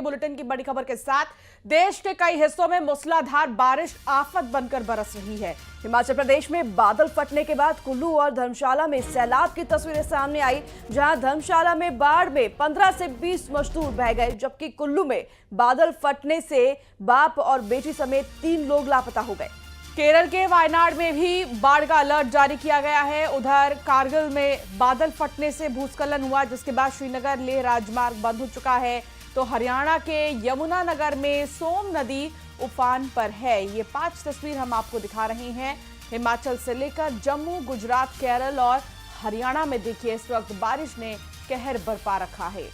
Bulletin की बड़ी खबर के साथ देश के कई हिस्सों में मूसलाधार बारिश आफत बनकर बरस रही है। हिमाचल प्रदेश में बादल फटने के बाद कुल्लू और धर्मशाला में सैलाब की तस्वीरें सामने आई, जहां धर्मशाला में बाढ़ में 15 से 20 मजदूर बह गए, जबकि कुल्लू में बादल फटने से बाप और बेटी समेत 3 लोग लापता हो गए। केरल के वायनाड में भी बाढ़ का अलर्ट जारी किया गया है। उधर कारगिल में बादल फटने से भूस्खलन हुआ, जिसके बाद श्रीनगर लेह राजमार्ग बंद हो चुका है। तो हरियाणा के यमुनानगर में सोम नदी उफान पर है। ये 5 तस्वीर हम आपको दिखा रहे हैं। हिमाचल से लेकर जम्मू, गुजरात, केरल और हरियाणा में देखिए इस वक्त बारिश ने कहर बरपा रखा है।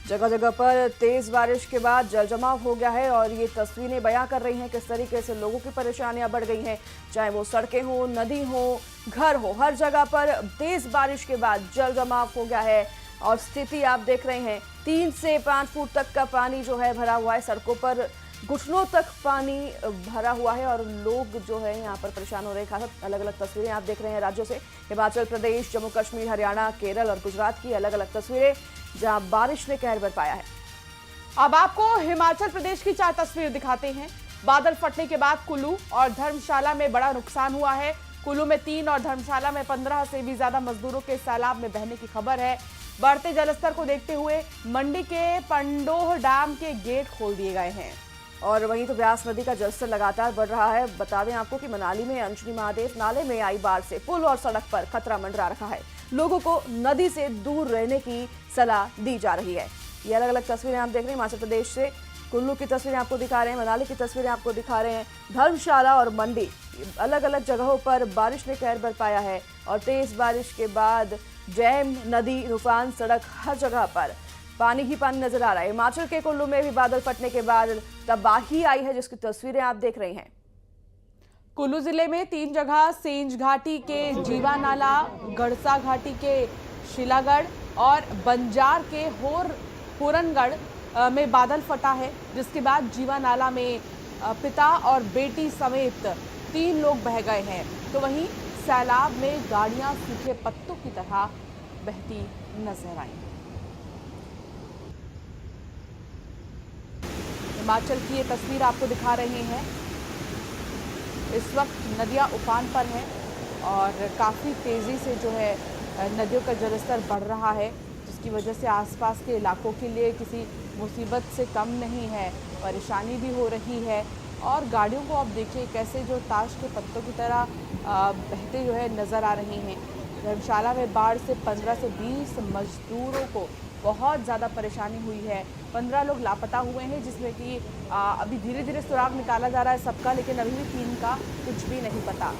जगह जगह पर तेज बारिश के बाद जलजमाव हो गया है और ये तस्वीरें बयां कर रही हैं किस तरीके से लोगों की परेशानियां बढ़ गई हैं, चाहे वो सड़कें हो, नदी हो, घर हो, हर जगह पर तेज बारिश के बाद जलजमाव हो गया है। और स्थिति आप देख रहे हैं, 3 से 5 फुट तक का पानी जो है भरा हुआ है, सड़कों पर घुटनों तक पानी भरा हुआ है और लोग जो है यहाँ पर परेशान हो रहे हैं। खास अलग अलग तस्वीरें आप देख रहे हैं राज्यों से, हिमाचल प्रदेश, जम्मू कश्मीर, हरियाणा, केरल और गुजरात की अलग अलग तस्वीरें जहां बारिश ने कहर बरपाया है। अब आपको हिमाचल प्रदेश की 4 तस्वीर दिखाते हैं। बादल फटने के बाद कुल्लू और धर्मशाला में बड़ा नुकसान हुआ है। कुल्लू में 3 और धर्मशाला में 15 से भी ज्यादा मजदूरों के सैलाब में बहने की खबर है। बढ़ते जलस्तर को देखते हुए मंडी के पंडोह डैम के गेट खोल दिए गए हैं। और वहीं तो ब्यास नदी का जलस्तर लगातार बढ़ रहा है। बता दें आपको कि मनाली में अंजनी महादेव नाले में आई बाढ़ से पुल और सड़क पर खतरा मंडरा रखा है। लोगों को नदी से दूर रहने की सलाह दी जा रही है। ये अलग अलग तस्वीरें आप देख रहे हैं। हिमाचल प्रदेश से कुल्लू की तस्वीरें आपको दिखा रहे हैं, मनाली की तस्वीरें आपको दिखा रहे हैं। धर्मशाला और मंडी अलग अलग जगहों पर बारिश ने कहर बरपाया है और तेज बारिश के बाद जैम, नदी, तूफान, सड़क, हर जगह पर पानी ही पानी नजर आ रहा है। हिमाचल के कुल्लू में भी बादल फटने के बाद तबाही आई है, जिसकी तस्वीरें आप देख रहे हैं। कुल्लू जिले में 3 जगह सेंज घाटी के जीवा नाला, गड़सा घाटी के शिलागढ़ और बंजार के होरनगढ़ में बादल फटा है, जिसके बाद जीवा नाला में पिता और बेटी समेत 3 लोग बह गए हैं। तो वहीं सैलाब में गाड़ियां सूखे पत्तों की तरह बहती नजर आई। हिमाचल की ये तस्वीर आपको दिखा रहे हैं। इस वक्त नदियां उफान पर हैं और काफ़ी तेज़ी से जो है नदियों का जलस्तर बढ़ रहा है, जिसकी वजह से आसपास के इलाकों के लिए किसी मुसीबत से कम नहीं है, परेशानी भी हो रही है। और गाड़ियों को आप देखिए कैसे जो ताश के पत्तों की तरह बहते जो है नज़र आ रही हैं। धर्मशाला में बाढ़ से 15 से 20 मजदूरों को बहुत ज़्यादा परेशानी हुई है। 15 लोग लापता हुए हैं, जिसमें कि अभी धीरे धीरे सुराग निकाला जा रहा है सबका, लेकिन अभी भी 3 का कुछ भी नहीं पता।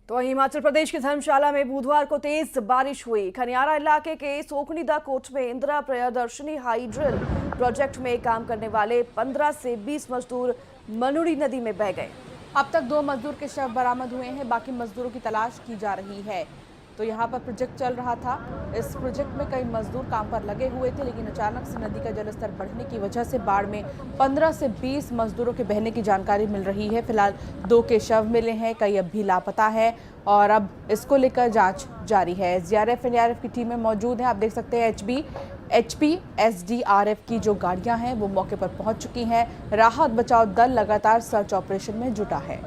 तो हिमाचल प्रदेश के धर्मशाला में बुधवार को तेज बारिश हुई। खनियारा इलाके के सोकनीदा कोट में इंदिरा प्रियदर्शनी हाइड्रिल प्रोजेक्ट में काम करने वाले 15 से 20 मजदूर मनुड़ी नदी में बह गए। अब तक 2 मजदूर के शव बरामद हुए हैं, बाकी मजदूरों की तलाश की जा रही है। तो यहाँ पर प्रोजेक्ट चल रहा था। इस प्रोजेक्ट में कई मजदूर काम पर लगे हुए थे, लेकिन अचानक से नदी का जलस्तर बढ़ने की वजह से बाढ़ में 15 से 20 मजदूरों के बहने की जानकारी मिल रही है। फिलहाल 2 के शव मिले हैं, कई अब भी लापता है और अब इसको लेकर जांच जारी है। एसडीआरएफ, एनडीआरएफ की टीमें मौजूद हैं। आप देख सकते हैं एचपी, एसडीआरएफ की जो गाड़ियां हैं वो मौके पर पहुंच चुकी हैं। राहत बचाव दल लगातार सर्च ऑपरेशन में जुटा है।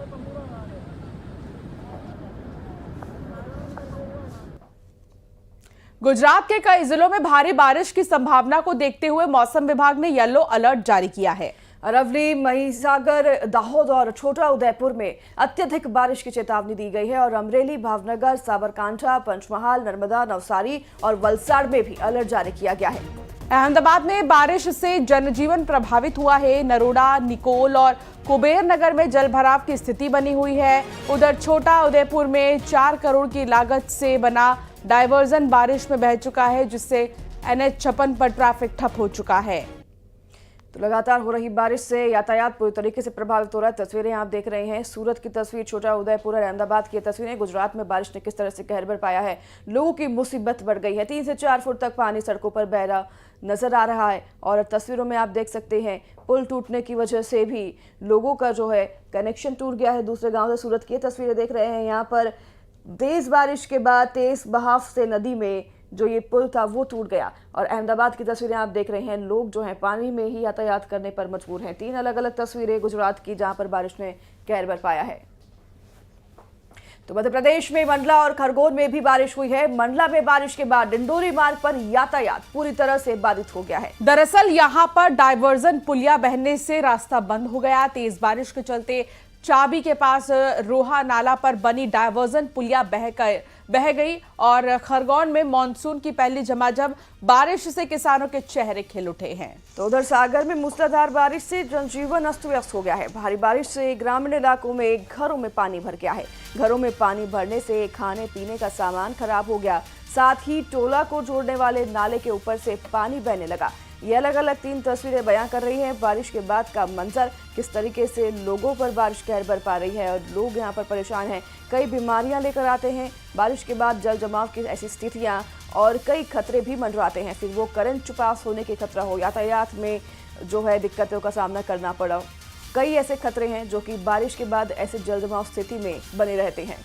गुजरात के कई जिलों में भारी बारिश की संभावना को देखते हुए मौसम विभाग ने येलो अलर्ट जारी किया है। अरवली, महिसागर, दाहोद और छोटा उदयपुर में अत्यधिक बारिश की चेतावनी दी गई है और अमरेली, भावनगर, साबरकांठा, पंचमहाल, नर्मदा, नवसारी और वलसाड़ में भी अलर्ट जारी किया गया है। अहमदाबाद में बारिश से जनजीवन प्रभावित हुआ है। नरोडा, निकोल और कुबेर नगर में जलभराव की स्थिति बनी हुई है। उधर छोटा उदयपुर में 4 करोड़ की लागत से बना डायवर्जन बारिश में बह चुका है, जिससे NH 56 पर ट्रैफिक ठप हो चुका है। तो लगातार हो रही बारिश से यातायात पूरी तरीके से प्रभावित हो रहा है। तस्वीरें आप देख रहे हैं, सूरत की तस्वीर, छोटा उदयपुर और अहमदाबाद की तस्वीरें। गुजरात में बारिश ने किस तरह से कहर बरपाया है, लोगों की मुसीबत बढ़ गई है। 3 से 4 फुट तक पानी सड़कों पर बह रहा नजर आ रहा है और तस्वीरों में आप देख सकते हैं पुल टूटने की वजह से भी लोगों का जो है कनेक्शन टूट गया है दूसरे गाँव से। सूरत की तस्वीरें देख रहे हैं, यहाँ पर तेज बारिश के बाद तेज बहाव से नदी में जो ये पुल था वो टूट गया। और अहमदाबाद की तस्वीरें आप देख रहे हैं, लोग जो हैं पानी में ही यातायात करने पर मजबूर हैं। 3 अलग अलग तस्वीरें गुजरात की, जहां पर बारिश ने कहर बरपाया है। तो मध्य प्रदेश में मंडला और खरगोन में भी बारिश हुई है। मंडला में बारिश के बाद डिंडोरी मार्ग पर यातायात पूरी तरह से बाधित हो गया है। दरअसल यहां पर डायवर्जन पुलिया बहने से रास्ता बंद हो गया। तेज बारिश के चलते चाबी के पास रोहा नाला पर बनी डायवर्जन पुलिया बह गई और खरगोन में मानसून की पहली झमाझम बारिश से किसानों के चेहरे खिल उठे हैं। तो उधर सागर में मूसलाधार बारिश से जनजीवन अस्त व्यस्त हो गया है। भारी बारिश से ग्रामीण इलाकों में घरों में पानी भर गया है। घरों में पानी भरने से खाने पीने का सामान खराब हो गया, साथ ही टोला को जोड़ने वाले नाले के ऊपर से पानी बहने लगा। ये अलग अलग 3 तस्वीरें बयां कर रही हैं बारिश के बाद का मंजर, किस तरीके से लोगों पर बारिश कहर बरपा रही है और लोग यहां पर परेशान हैं। कई बीमारियां लेकर आते हैं बारिश के बाद, जल जमाव की ऐसी स्थितियां और कई खतरे भी मंडराते हैं। फिर वो करंट पास होने के खतरा हो, यातायात में जो है दिक्कतों का सामना करना पड़ा, कई ऐसे खतरे हैं जो कि बारिश के बाद ऐसे जल जमाव स्थिति में बने रहते हैं।